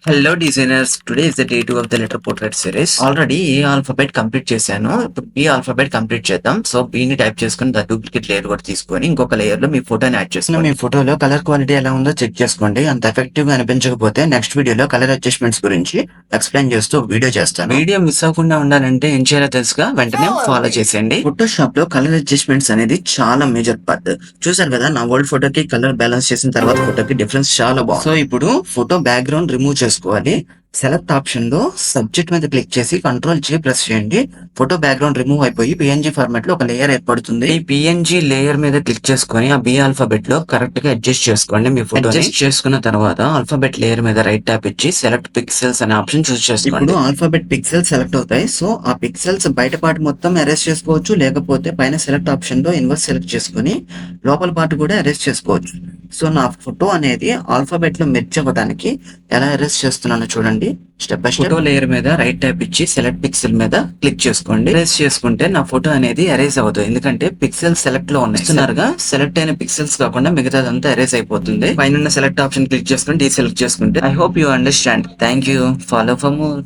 Hello designers, today is the day 2 of the letter portrait series. Already A alphabet complete చేశాను. ఇప్పుడు B alphabet complete చేద్దాం. So B ని type చేసుకుని the duplicate layer కూడా తీసుకొని ఇంకొక లేయర్ లో మీ ఫోటోని యాడ్ చేసుకోండి. మీ ఫోటోలో కలర్ క్వాలిటీ ఎలా ఉందో చెక్ చేసుకోండి. అంత ఎఫెక్టివ్ గా అనిపించకపోతే నెక్స్ట్ వీడియోలో కలర్ అడ్జస్ట్మెంట్స్ గురించి ఎక్స్ప్లెయిన్ చేస్తూ వీడియో చేస్తాను. వీడియో మిస్ అవ్వకుండా ఉండాలంటే ఏం చేయాలో తెలుసుగా, వెంటనే ఫాలో చేసేయండి. ఫోటోషాప్ లో కలర్ అడ్జస్ట్మెంట్స్ అనేది చాలా మేజర్ పార్ట్. చూసారు కదా, నా ఓల్డ్ ఫోటోకి కలర్ బ్యాలెన్స్ చేసిన తర్వాత ఫోటోకి డిఫరెన్స్ చాలా బాగుంది. సో ఇప్పుడు ఫోటో బ్యాక్గ్రౌండ్ రిమూవ్ చేసుకోవాలి. సెలెక్ట్ ఆప్షన్ లో సబ్జెక్ట్ మీద క్లిక్ చేసి Ctrl+J ప్రెస్ చేయండి. ఫోటో బ్యాక్గ్రౌండ్ రిమూవ్ అయిపోయి PNG ఫార్మాట్ లో ఒక లేయర్ ఏర్పడుతుంది. ఈ PNG లేయర్ మీద క్లిక్ చేసుకొని ఆ బి ఆల్ఫాబెట్ లో కరెక్ట్ గా అడ్జస్ట్ చేసుకోండి. మీ ఫోటో అడ్జస్ట్ చేసుకున్న తర్వాత ఆల్ఫాబెట్ లేయర్ మీద రైట్ ట్యాప్ ఇచ్చి సెలెక్ట్ పిక్సెల్స్ అనే ఆప్షన్ చూస్ చేసుకోండి. ఇప్పుడు ఆల్ఫాబెట్ పిక్సెల్స్ సెలెక్ట్ అవుతాయి. సో ఆ పిక్సెల్స్ బయట పార్ట్ మొత్తం అరెస్ట్ చేసుకోవచ్చు, లేకపోతే పైన సెలెక్ట్ ఆప్షన్ లో ఇన్వర్స్ సెలెక్ట్ చేసుకుని లోపల పార్ట్ కూడా అరెస్ట్ చేసుకోవచ్చు. సో నా ఫోటో అనేది ఆల్ఫాబెట్ లో మెర్జ్ అవ్వడానికి ఎలా అరెస్ట్ చేస్తున్నానో చూడండి. Step by step photo layer మీద రైట్ ట్యాప్ ఇచ్చి సెలెక్ట్ పిక్సెల్ మీద క్లిక్ చేసుకోండి. అరేజ్ చేసుకుంటే నా ఫోటో అనేది అరేజ్ అవుతుంది, ఎందుకంటే పిక్సెల్ సెలెక్ట్ లో ఉన్నాయిగా. సెలెక్ట్ అయిన పిక్సెల్స్ కాకుండా మిగతాదంతా అరేజ్ అయిపోతుంది. పైన సెలెక్ట్ ఆప్షన్ క్లిక్ చేసుకుని డీసెలెక్ట్ చేసుకుంటే. I hope you understand. Thank you. Follow for more.